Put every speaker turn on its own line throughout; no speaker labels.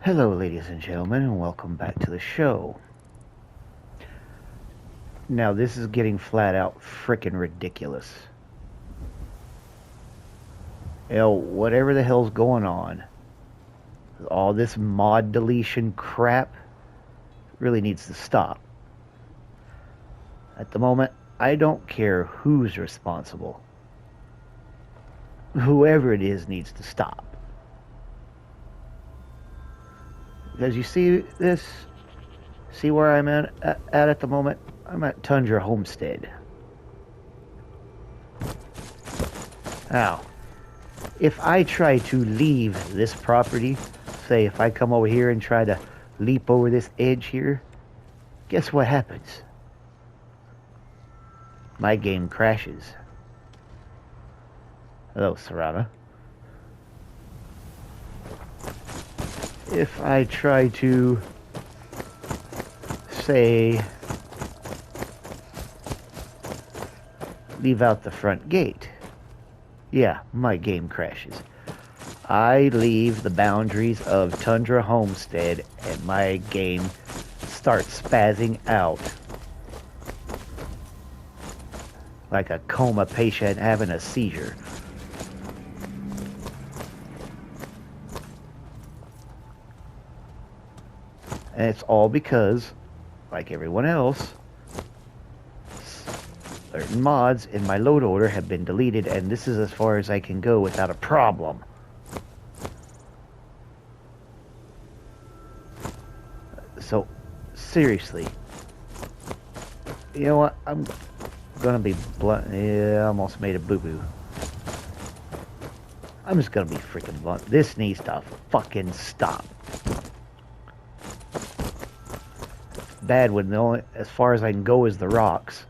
Hello, ladies and gentlemen, and welcome back to the show. Now, this is getting flat out frickin' ridiculous. Whatever the hell's going on, all this mod deletion crap really needs to stop. At the moment, I don't care who's responsible. Whoever it is needs to stop. Because you see this? See where I'm at the moment? I'm at Tundra Homestead. Now, if I try to leave this property, say if I come over here and try to leap over this edge here, guess what happens? My game crashes. Hello, Serrana. If I try to, say, leave out the front gate, yeah, my game crashes. I leave the boundaries of Tundra Homestead and my game starts spazzing out like a coma patient having a seizure. And it's all because, like everyone else, certain mods in my load order have been deleted, and this is as far as I can go without a problem. So, seriously, you know what? I'm gonna be blunt. Yeah, I almost made a boo-boo. I'm just gonna be freaking blunt. This needs to fucking stop. Bad when the only, as far as I can go is the rocks.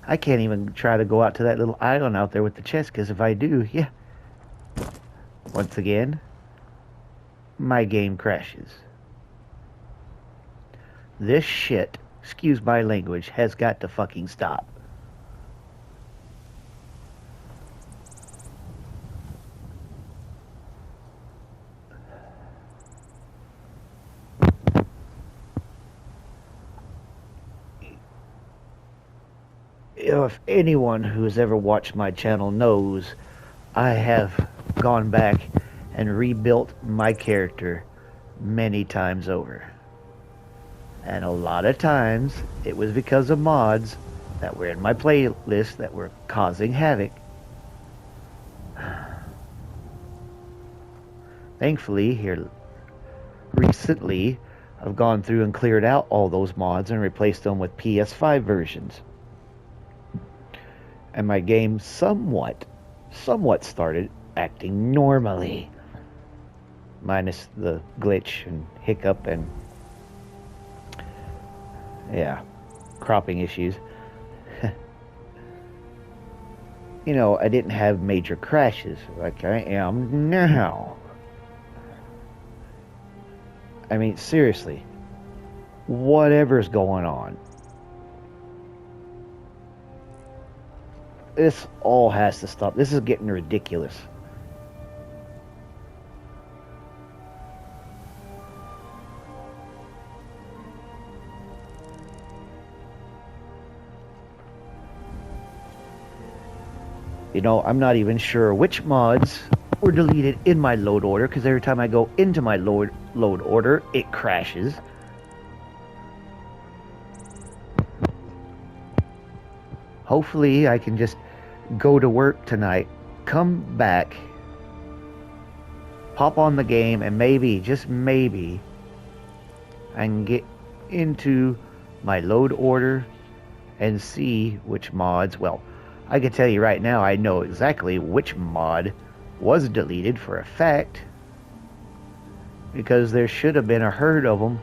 I can't even try to go out to that little island out there with the chest, because if I do, yeah, once again, my game crashes. This shit, excuse my language, has got to fucking stop. If anyone who's ever watched my channel knows, I have gone back and rebuilt my character many times over. And a lot of times, it was because of mods that were in my playlist that were causing havoc. Thankfully, here recently, I've gone through and cleared out all those mods and replaced them with PS5 versions. And my game somewhat started acting normally. Minus the glitch and hiccup and, yeah, cropping issues. You know, I didn't have major crashes like I am now. I mean, seriously, whatever's going on, this all has to stop. This is getting ridiculous. You know, I'm not even sure which mods were deleted in my load order, because every time I go into my load order, it crashes. Hopefully, I can just go to work tonight, come back, pop on the game, and maybe, just maybe, I can get into my load order and see which mods. Well, I can tell you right now, I know exactly which mod was deleted for a fact, because there should have been a herd of them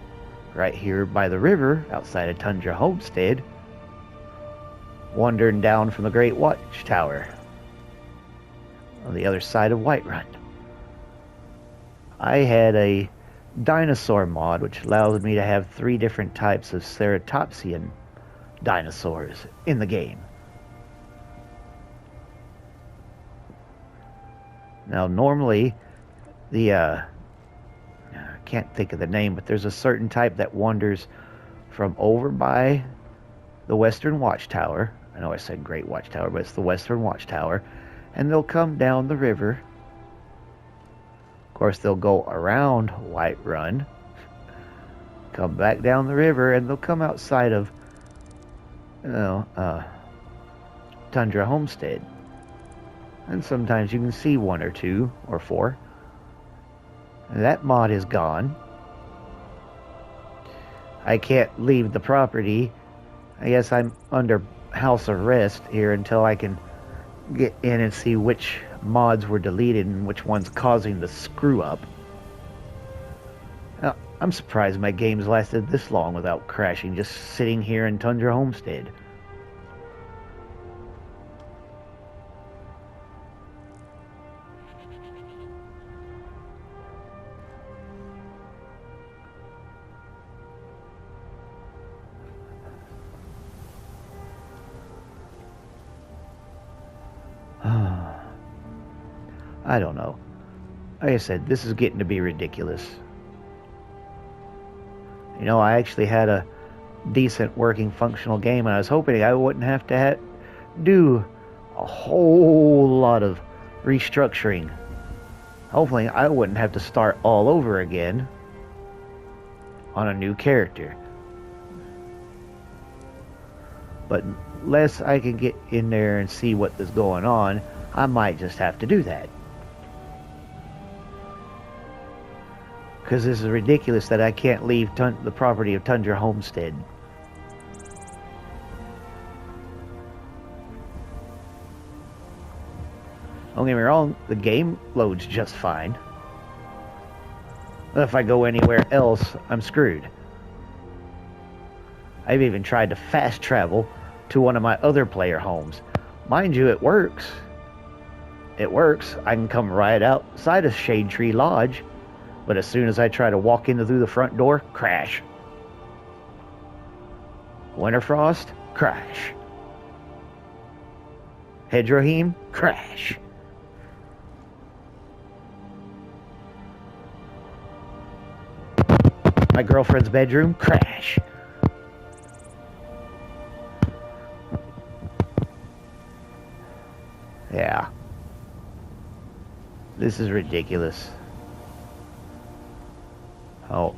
right here by the river outside of Tundra Homestead, wandering down from the Great Watchtower on the other side of Whiterun. I had a dinosaur mod which allows me to have 3 different types of ceratopsian dinosaurs in the game. Now, normally, I can't think of the name, but there's a certain type that wanders from over by the Western Watchtower. I know I said Great Watchtower, but it's the Western Watchtower. And they'll come down the river. Of course, they'll go around Whiterun, come back down the river, and they'll come outside of, Tundra Homestead. And sometimes you can see one or two or four. And that mod is gone. I can't leave the property. I guess I'm under house arrest here until I can get in and see which mods were deleted and which one's causing the screw up. Now, I'm surprised my game's lasted this long without crashing, just sitting here in Tundra Homestead. I don't know. Like I said, this is getting to be ridiculous. You know, I actually had a decent working functional game, and I was hoping I wouldn't have to do a whole lot of restructuring. Hopefully I wouldn't have to start all over again on a new character. But unless I can get in there and see what is going on, I might just have to do that. Because this is ridiculous that I can't leave the property of Tundra Homestead. Don't get me wrong, the game loads just fine. But if I go anywhere else, I'm screwed. I've even tried to fast travel to one of my other player homes. Mind you, it works. It works. I can come right outside of Shade Tree Lodge. But as soon as I try to walk through the front door, crash. Winterfrost, crash. Hedrohim, crash. My girlfriend's bedroom, crash. Yeah. This is ridiculous. Oh.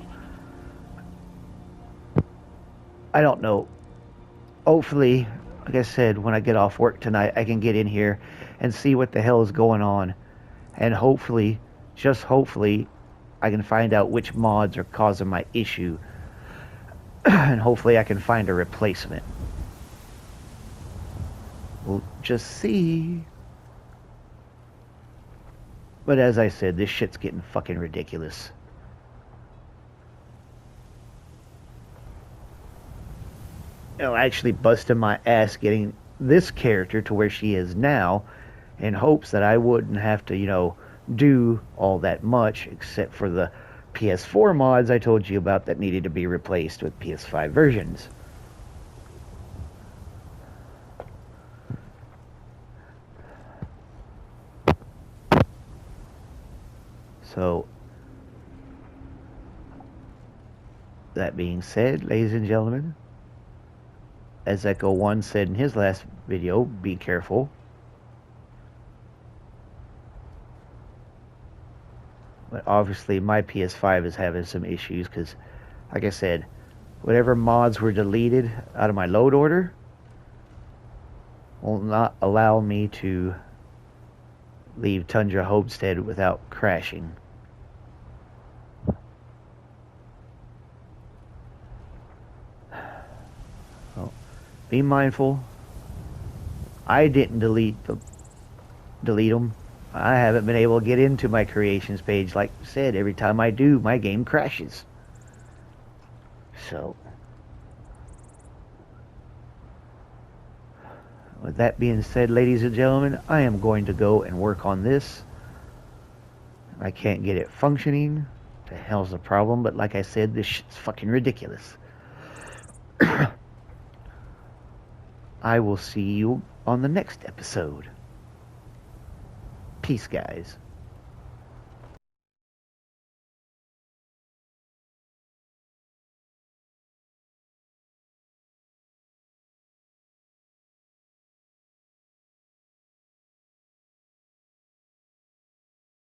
I don't know. Hopefully, like I said, when I get off work tonight, I can get in here and see what the hell is going on. And hopefully, just hopefully, I can find out which mods are causing my issue. And hopefully I can find a replacement. We'll just see. But as I said, this shit's getting fucking ridiculous. You know, actually busting my ass getting this character to where she is now in hopes that I wouldn't have to, you know, do all that much except for the PS4 mods I told you about that needed to be replaced with PS5 versions. So, that being said, ladies and gentlemen, as Echo One said in his last video, be careful. But obviously my PS5 is having some issues because, like I said, whatever mods were deleted out of my load order will not allow me to leave Tundra Homestead without crashing. So, be mindful. I didn't delete them. I haven't been able to get into my creations page. Like I said, every time I do, my game crashes. So, with that being said, ladies and gentlemen, I am going to go and work on this. I can't get it functioning. The hell's the problem? But like I said, this shit's fucking ridiculous. I will see you on the next episode. Peace, guys.